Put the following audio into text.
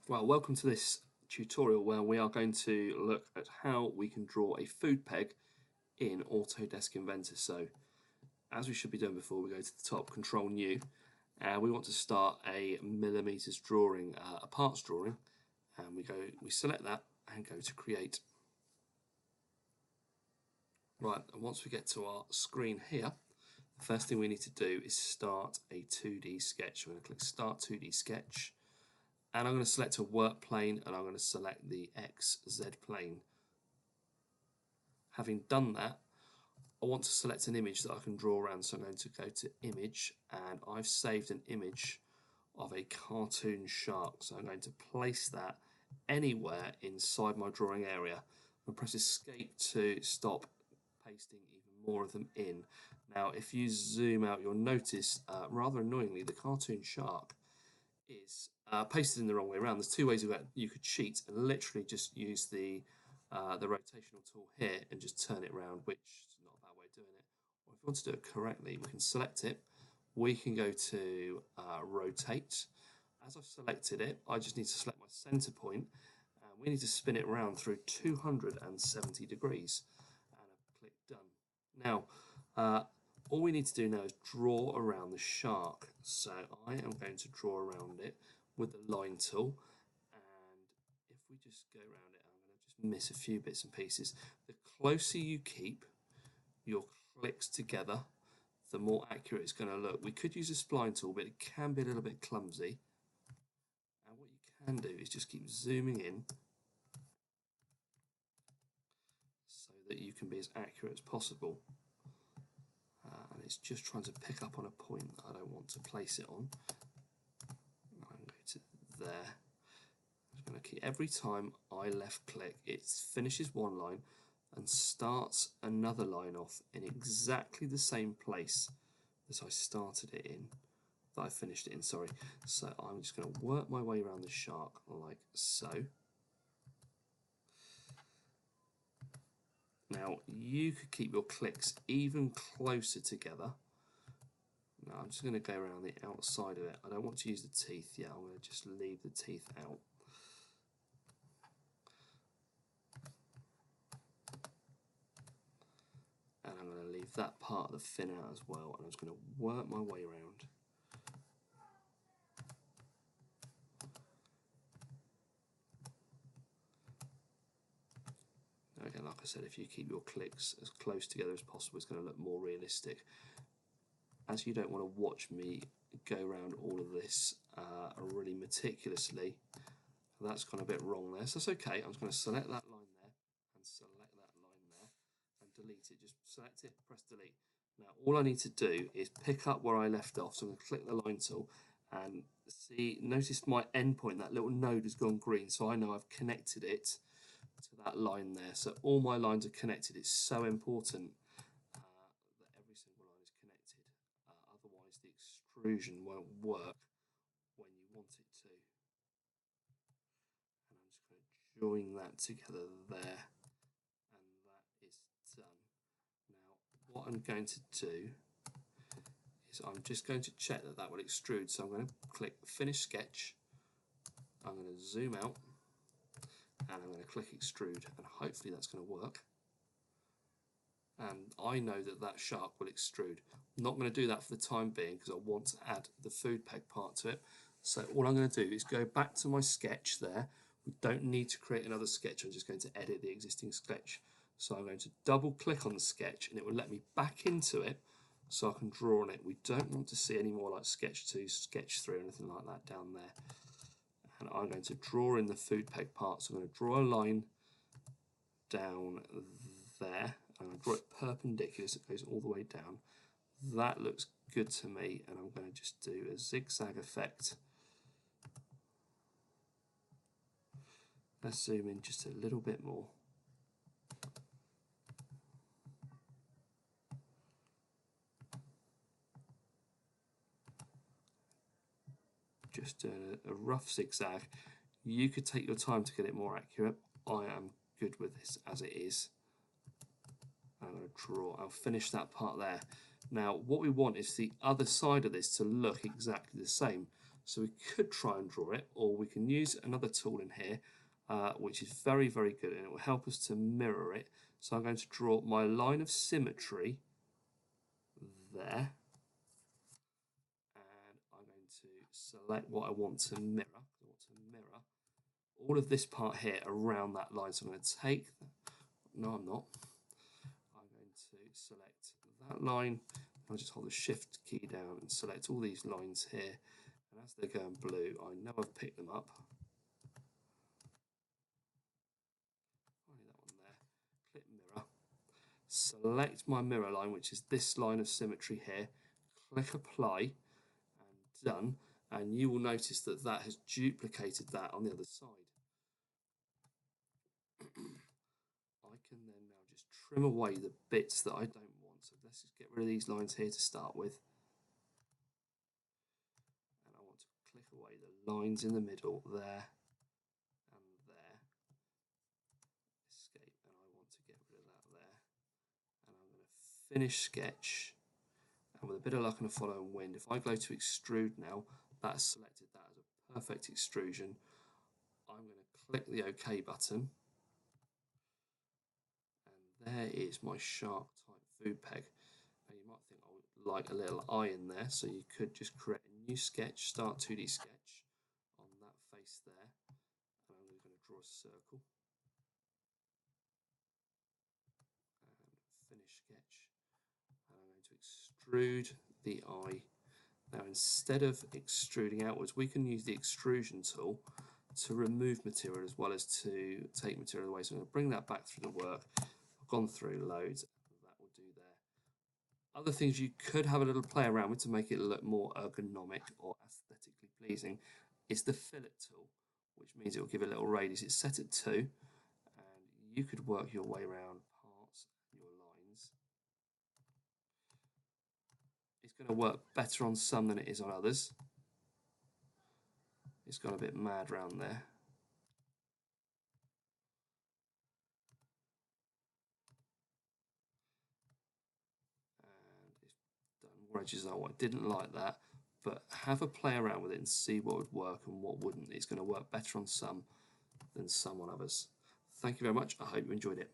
Well, welcome to this tutorial where we are going to look at how we can draw a food peg in Autodesk Inventor. So, as we should be doing before, we go to the top, Control New, and we want to start a millimeters drawing, a parts drawing, and we select that and go to Create. Right, and once we get to our screen here, the first thing we need to do is start a 2D sketch. I'm going to click Start 2D Sketch. And I'm going to select a work plane and I'm going to select the XZ plane. Having done that, I want to select an image that I can draw around. So I'm going to go to Image and I've saved an image of a cartoon shark. So I'm going to place that anywhere inside my drawing area and press Escape to stop pasting even more of them in. Now, if you zoom out, you'll notice, rather annoyingly, the cartoon shark is pasted in the wrong way around. There's two ways you could cheat and literally just use the rotational tool here and just turn it around, which is not a bad way of doing it. Or if you want to do it correctly, we can select it. We can go to rotate. As I've selected it, I just need to select my center point, and we need to spin it around through 270 degrees. And I click done. Now, all we need to do now is draw around the shark. So I am going to draw around it with the line tool. And if we just go around it, I'm going to just miss a few bits and pieces. The closer you keep your clicks together, the more accurate it's going to look. We could use a spline tool, but it can be a little bit clumsy. And what you can do is just keep zooming in so that you can be as accurate as possible. And it's just trying to pick up on a point that I don't want to place it on. I'm going to there. I'm going to keep every time I left click, it finishes one line and starts another line off in exactly the same place that I started it in, that I finished it in, sorry. So I'm just going to work my way around the shark like so. Now, you could keep your clicks even closer together. Now, I'm just going to go around the outside of it. I don't want to use the teeth yet. I'm going to just leave the teeth out. And I'm going to leave that part of the fin out as well. And I'm just going to work my way around. Again, like I said, if you keep your clicks as close together as possible, it's going to look more realistic. As you don't want to watch me go around all of this really meticulously, that's gone a bit wrong there. So that's okay. I'm just going to select that line there and select that line there and delete it. Just select it, press delete. Now, all I need to do is pick up where I left off. So I'm going to click the line tool and see, notice my endpoint, that little node has gone green. So I know I've connected it to that line there. So all my lines are connected. It's so important that every single line is connected. Otherwise, the extrusion won't work when you want it to. And I'm just going to join that together there. And that is done. Now, what I'm going to do is I'm just going to check that that will extrude. So I'm going to click Finish Sketch. I'm going to zoom out. And I'm going to click Extrude. And hopefully that's going to work. And I know that that shark will extrude. I'm not going to do that for the time being because I want to add the food peg part to it. So all I'm going to do is go back to my sketch there. We don't need to create another sketch. I'm just going to edit the existing sketch. So I'm going to double click on the sketch and it will let me back into it so I can draw on it. We don't want to see any more like Sketch 2, Sketch 3 or anything like that down there. And I'm going to draw in the food peg part. So I'm going to draw a line down there. I'm going to draw it perpendicular so it goes all the way down. That looks good to me, and I'm going to just do a zigzag effect. Let's zoom in just a little bit more. Just a rough zigzag. You could take your time to get it more accurate. I am good with this as it is. I'm going to draw. I'll finish that part there. Now, what we want is the other side of this to look exactly the same. So we could try and draw it, or we can use another tool in here, which is very, very good, and it will help us to mirror it. So I'm going to draw my line of symmetry there, and I'm going to select what I want to mirror. I want to mirror all of this part here around that line. So I'm going to take, no I'm not, I'm going to select that line. I'll just hold the shift key down and select all these lines here, and as they're going blue I know I've picked them up. Find that one there, click mirror, select my mirror line, which is this line of symmetry here, click apply and done, and you will notice that that has duplicated that on the other side. I can then now just trim away the bits that I don't want. So let's just get rid of these lines here to start with. And I want to click away the lines in the middle there and there. Escape, and I want to get rid of that there. And I'm going to finish sketch. And with a bit of luck and a following wind, if I go to extrude now, that's selected that as a perfect extrusion. I'm going to click the OK button. There is my shark type food peg. Now you might think I would like a little eye in there, so you could just create a new sketch, start 2D sketch on that face there, and I'm going to draw a circle and finish sketch, and I'm going to extrude the eye. Now instead of extruding outwards, we can use the extrusion tool to remove material as well as to take material away. So I'm going to bring that back through the work. Gone through loads, that will do there. Other things you could have a little play around with to make it look more ergonomic or aesthetically pleasing is the fillet tool, which means it will give a little radius. It's set at 2, and you could work your way around parts and your lines. It's going to work better on some than it is on others. It's gone a bit mad around there. More edges. I didn't like that, but have a play around with it and see what would work and what wouldn't. It's going to work better on some than some on others. Thank you very much. I hope you enjoyed it.